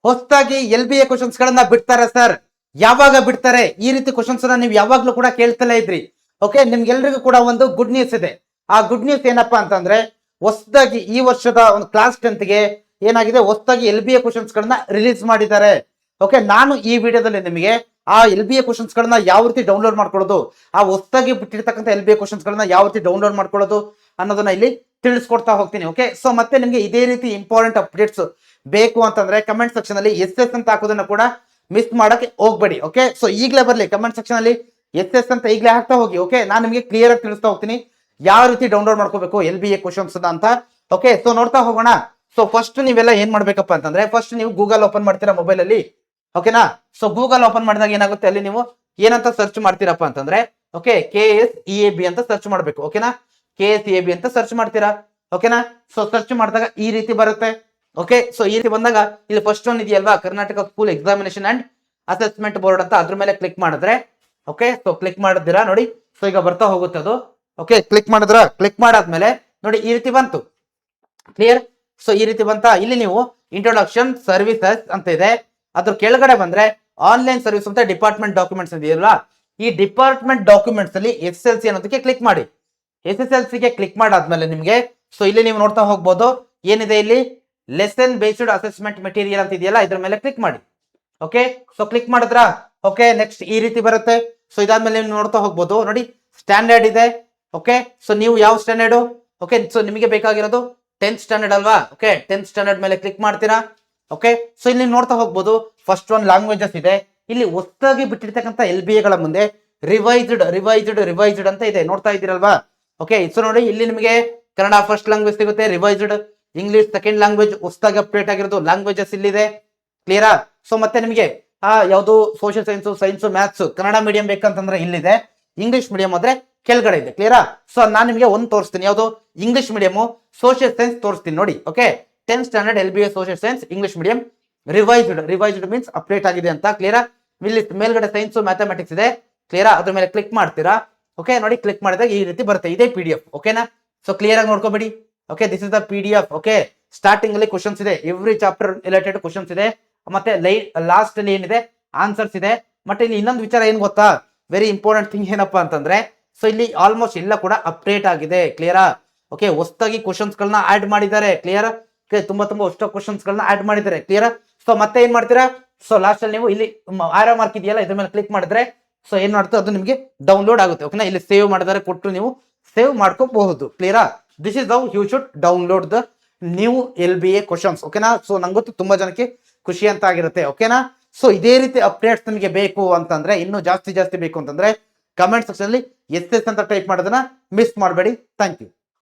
ಹೊಸದಾಗಿ LBA questions ಗಳನ್ನ ಬಿಡ್ತಾರೆ ಸರ್. ಯಾವಾಗ ಬಿಡ್ತಾರೆ? ಈ ರೀತಿ ಕ್ವಶನ್ಸ್ ನೀವು ಯಾವಾಗ್ಲೂ ಕೂಡ ಕೇಳ್ತಲೇ ಇದ್ರಿ. ಓಕೆ, ನಿಮ್ಗೆಲ್ರಿಗೂ ಕೂಡ ಒಂದು ಗುಡ್ ನ್ಯೂಸ್ ಇದೆ. ಆ ಗುಡ್ ನ್ಯೂಸ್ ಏನಪ್ಪಾ ಅಂತಂದ್ರೆ, ಹೊಸದಾಗಿ ಈ ವರ್ಷದ ಒಂದು ಕ್ಲಾಸ್ 10th ಗೆ ಏನಾಗಿದೆ, ಹೊಸದಾಗಿ LBA ಕ್ವಶನ್ಸ್ ಗಳನ್ನ ರಿಲೀಸ್ ಮಾಡಿದ್ದಾರೆ. ಓಕೆ, ನಾನು ಈ ವಿಡಿಯೋದಲ್ಲಿ ನಿಮಗೆ ಆ LBA ಕ್ವಶನ್ಸ್ ಗಳನ್ನ ಯಾವ ರೀತಿ ಡೌನ್ಲೋಡ್ ಮಾಡ್ಕೊಳ್ಳೋದು, ಆ ಹೊಸದಾಗಿ ಬಿಟ್ಟಿರ್ತಕ್ಕಂಥ LBA ಕ್ವಶನ್ಸ್ ಗಳನ್ನ ಯಾವ ರೀತಿ ಡೌನ್ಲೋಡ್ ಮಾಡ್ಕೊಳ್ಳೋದು ಅನ್ನೋದನ್ನ ಇಲ್ಲಿ ತಿಳಿಸ್ಕೊಡ್ತಾ ಹೋಗ್ತೀನಿ. ಓಕೆ, ಸೊ ಮತ್ತೆ ನಿಮಗೆ ಇದೇ ರೀತಿ ಇಂಪಾರ್ಟೆಂಟ್ ಅಪ್ಡೇಟ್ಸ್ ಬೇಕು ಅಂತಂದ್ರೆ ಕಮೆಂಟ್ ಸೆಕ್ಷನ್ ಅಲ್ಲಿ SS ಅಂತ ಹಾಕೋದನ್ನ ಕೂಡ ಮಿಸ್ ಮಾಡಕ್ಕೆ ಹೋಗ್ಬೇಡಿ. ಓಕೆ, ಸೊ ಈಗಲೇ ಬರ್ಲಿ ಕಮೆಂಟ್ ಸೆಕ್ಷನ್ ಅಲ್ಲಿ SS ಅಂತ ಈಗಲೇ ಹಾಕ್ತಾ ಹೋಗಿ. ಓಕೆ, ನಾನು ನಿಮಗೆ ಕ್ಲಿಯರ್ ಆಗಿ ತಿಳಿಸ್ತಾ ಹೋಗ್ತೀನಿ ಯಾವ ರೀತಿ ಡೌನ್ಲೋಡ್ ಮಾಡ್ಕೋಬೇಕು LBA ಕ್ವಶನ್ಸ್ ಅಂತ. ಓಕೆ, ಸೊ ನೋಡ್ತಾ ಹೋಗೋಣ. ಸೊ ಫಸ್ಟ್ ನೀವೆಲ್ಲ ಏನ್ ಮಾಡ್ಬೇಕಪ್ಪ ಅಂತಂದ್ರೆ, ಫಸ್ಟ್ ನೀವು ಗೂಗಲ್ ಓಪನ್ ಮಾಡ್ತೀರಾ ಮೊಬೈಲ್ ಅಲ್ಲಿ. ಓಕೆನಾ? ಸೊ ಗೂಗಲ್ ಓಪನ್ ಮಾಡಿದಾಗ ಏನಾಗುತ್ತೆ, ಅಲ್ಲಿ ನೀವು ಏನಂತ ಸರ್ಚ್ ಮಾಡ್ತೀರಪ್ಪ ಅಂತಂದ್ರೆ, ಓಕೆ, KSEAB ಅಂತ ಸರ್ಚ್ ಮಾಡ್ಬೇಕು. ಓಕೆನಾ? KSEAB ಅಂತ ಸರ್ಚ್ ಮಾಡ್ತೀರಾ. ಓಕೆನಾ? ಸೊ ಸರ್ಚ್ ಮಾಡಿದಾಗ ಈ ರೀತಿ ಬರುತ್ತೆ. ಓಕೆ, ಸೊ ಈ ರೀತಿ ಬಂದಾಗ ಇಲ್ಲಿ ಫಸ್ಟ್ ಒನ್ ಇದೆಯಲ್ವಾ, Karnataka school examination and assessment board ಅಂತ, ಅದ್ರ ಮೇಲೆ ಕ್ಲಿಕ್ ಮಾಡಿದ್ರೆ, ಓಕೆ, ಸೊ ಕ್ಲಿಕ್ ಮಾಡಿದ್ದೀರಾ ನೋಡಿ. ಸೊ ಈಗ ಬರ್ತಾ ಹೋಗುತ್ತೆ ಅದು. ಓಕೆ, ಕ್ಲಿಕ್ ಮಾಡಿದ್ರ, ಕ್ಲಿಕ್ ಮಾಡಾದ್ಮೇಲೆ ನೋಡಿ ಈ ರೀತಿ ಬಂತು. ಕ್ಲಿಯರ್? ಸೊ ಈ ರೀತಿ ಬಂತ. ಇಲ್ಲಿ ನೀವು ಇಂಟ್ರೊಡಕ್ಷನ್ ಸರ್ವಿಸಸ್ ಅಂತ ಇದೆ, ಅದ್ರ ಕೆಳಗಡೆ ಬಂದ್ರೆ ಆನ್ಲೈನ್ ಸರ್ವಿಸ್ ಅಂತ ಡಿಪಾರ್ಟ್ಮೆಂಟ್ ಡಾಕ್ಯುಮೆಂಟ್ಸ್ ಇದೆಯಲ್ಲ, ಈ ಡಿಪಾರ್ಟ್ಮೆಂಟ್ ಡಾಕ್ಯುಮೆಂಟ್ಸ್ ಅಲ್ಲಿ SSLC ಅನ್ನೋದಕ್ಕೆ ಕ್ಲಿಕ್ ಮಾಡಿ. SSLC ಗೆ ಕ್ಲಿಕ್ ಮಾಡಾದ್ಮೇಲೆ ನಿಮ್ಗೆ ಸೊ ಇಲ್ಲಿ ನೀವು ನೋಡ್ತಾ ಹೋಗ್ಬೋದು, ಏನಿದೆ ಇಲ್ಲಿ ಲೆಸನ್ ಬೇಸ್ಡ್ ಅಸೆಸ್ಮೆಂಟ್ ಮೆಟೀರಿಯಲ್ ಅಂತ ಇದೆಯಲ್ಲ, ಇದ್ರ ಮೇಲೆ ಕ್ಲಿಕ್ ಮಾಡಿ. ಓಕೆ, ಸೊ ಕ್ಲಿಕ್ ಮಾಡಿದ್ರ, ಓಕೆ, ನೆಕ್ಸ್ಟ್ ಈ ರೀತಿ ಬರುತ್ತೆ. ಸೊ ಇದಾದ್ಮೇಲೆ ನೀವು ನೋಡ್ತಾ ಹೋಗ್ಬೋದು ನೋಡಿ, ಸ್ಟ್ಯಾಂಡರ್ಡ್ ಇದೆ. ಓಕೆ, ಸೊ ನೀವು ಯಾವ ಸ್ಟ್ಯಾಂಡರ್ಡ್? ಓಕೆ, ಸೊ ನಿಮಗೆ ಬೇಕಾಗಿರೋದು 10th ಸ್ಟ್ಯಾಂಡರ್ಡ್ ಅಲ್ವಾ? ಓಕೆ, 10th ಸ್ಟ್ಯಾಂಡರ್ಡ್ ಮೇಲೆ ಕ್ಲಿಕ್ ಮಾಡ್ತೀರಾ. ಓಕೆ, ಸೊ ಇಲ್ಲಿ ನೋಡ್ತಾ ಹೋಗ್ಬೋದು, ಫಸ್ಟ್ ಒನ್ ಲ್ಯಾಂಗ್ವೇಜಸ್ ಇದೆ. ಇಲ್ಲಿ ಹೊಸದಾಗಿ ಬಿಟ್ಟಿರ್ತಕ್ಕಂಥ LBA ಗಳ ಮುಂದೆ ರಿವೈಸ್ಡ್ ಅಂತ ಇದೆ, ನೋಡ್ತಾ ಇದ್ದೀರಲ್ವಾ? ಓಕೆ, ಸೊ ನೋಡಿ ಇಲ್ಲಿ ನಿಮಗೆ ಕನ್ನಡ ಫಸ್ಟ್ ಲ್ಯಾಂಗ್ವೇಜ್ ಸಿಗುತ್ತೆ, ರಿವೈಸ್ಡ್ ಇಂಗ್ಲಿಷ್ ಸೆಕೆಂಡ್ ಲ್ಯಾಂಗ್ವೇಜ್ ಹೊಸದಾಗಿ ಅಪ್ಡೇಟ್ ಆಗಿರೋದು ಲ್ಯಾಂಗ್ವೇಜಸ್ ಇಲ್ಲಿದೆ. ಕ್ಲಿಯರಾ? ಸೊ ಮತ್ತೆ ನಿಮಗೆ ಯಾವುದು social science maths Kannada medium ಬೇಕಂತಂದ್ರೆ ಇಲ್ಲಿದೆ, ಇಂಗ್ಲಿಷ್ ಮೀಡಿಯಂ ಆದ್ರೆ ಕೆಳಗಡೆ ಇದೆ. ಕ್ಲಿಯರಾ? ಸೊ ನಾನು ನಿಮಗೆ ಒಂದು ತೋರಿಸ್ತೀನಿ, ಯಾವುದು ಇಂಗ್ಲಿಷ್ ಮೀಡಿಯಂ ಸೋಷಿಯಲ್ ಸೈನ್ಸ್ ತೋರಿಸ್ತೀನಿ ನೋಡಿ. Okay, 10th standard LBA social science English medium revised means update ಆಗಿದೆ ಅಂತ. ಕ್ಲಿಯರಾ? ಇಲ್ಲಿ ಮೇಲ್ಗಡೆ ಸೈನ್ಸ್ ಮ್ಯಾಥಮೆಟಿಕ್ಸ್ ಇದೆ. ಕ್ಲಿಯರಾ? ಅದ್ರ ಮೇಲೆ ಕ್ಲಿಕ್ ಮಾಡ್ತೀರಾ. ಓಕೆ, ನೋಡಿ ಕ್ಲಿಕ್ ಮಾಡಿದಾಗ ಈ ರೀತಿ ಬರುತ್ತೆ, ಇದೇ PDF. ಓಕೆನಾ? ಸೊ ಕ್ಲಿಯರ್ ಆಗಿ ನೋಡ್ಕೋಬೇಡಿ. Okay, this is the PDF. Okay, starting ಅಲ್ಲಿ ಕ್ವಶನ್ಸ್ ಇದೆ, ಎವ್ರಿ ಚಾಪ್ಟರ್ ರಿಲೇಟೆಡ್ ಕ್ವಶನ್ಸ್ ಇದೆ, ಮತ್ತೆ ಲಾಸ್ಟ್ ಅಲ್ಲಿ ಏನಿದೆ ಆನ್ಸರ್ಸ್ ಇದೆ. ಮತ್ತೆ ಇಲ್ಲಿ ಇನ್ನೊಂದು ವಿಚಾರ ಏನ್ ಗೊತ್ತಾ, ವೆರಿ ಇಂಪಾರ್ಟೆಂಟ್ ಥಿಂಗ್ ಏನಪ್ಪಾ ಅಂತಂದ್ರೆ, ಸೊ ಇಲ್ಲಿ ಆಲ್ಮೋಸ್ಟ್ ಎಲ್ಲ ಕೂಡ ಅಪ್ಡೇಟ್ ಆಗಿದೆ. ಕ್ಲಿಯರಾ? ಓಕೆ, ಹೊಸದಾಗಿ ಕ್ವಶನ್ಸ್ ಗಳನ್ನ ಆಡ್ ಮಾಡಿದ್ದಾರೆ. ಕ್ಲಿಯರ್? ತುಂಬಾ ಹೊಸ ಕ್ವಶನ್ಸ್ ಗಳನ್ನ ಆಡ್ ಮಾಡಿದ್ದಾರೆ. ಕ್ಲಿಯರ್? ಸೊ ಮತ್ತೆ ಏನ್ ಮಾಡ್ತೀರಾ, ಸೊ ಲಾಸ್ಟ್ ಅಲ್ಲಿ ನೀವು ಇಲ್ಲಿ ಆರೋ ಮಾರ್ಕ್ ಇದೆಯಲ್ಲ, ಇದ್ರ ಮೇಲೆ ಕ್ಲಿಕ್ ಮಾಡಿದ್ರೆ ಸೊ ಏನ್ ಮಾಡ್ತದೆ ಅದು ನಿಮಗೆ ಡೌನ್ಲೋಡ್ ಆಗುತ್ತೆ. ಓಕೆನಾ? ಇಲ್ಲಿ ಸೇವ್ ಮಾಡಿದರೆ ಕೊಟ್ಟು ನೀವು ಸೇವ್ ಮಾಡ್ಕೋಬಹುದು. ಕ್ಲಿಯರಾ? This is how you should download the new LBA questions. ಓಕೆನಾ? ಸೊ ನಂಗೆ ಗೊತ್ತು ತುಂಬಾ ಜನಕ್ಕೆ ಖುಷಿ ಅಂತ ಆಗಿರುತ್ತೆ. ಓಕೆನಾ? ಸೊ ಇದೇ ರೀತಿ ಅಪ್ಡೇಟ್ಸ್ ನಿಮಗೆ ಬೇಕು ಅಂತಂದ್ರೆ, ಇನ್ನೂ ಜಾಸ್ತಿ ಬೇಕು ಅಂತಂದ್ರೆ ಕಮೆಂಟ್ ಸೆಕ್ಷನ್ ಅಲ್ಲಿ SS ಅಂತ ಟೈಪ್ ಮಾಡೋದನ್ನ ಮಿಸ್ ಮಾಡಬೇಡಿ. Thank you.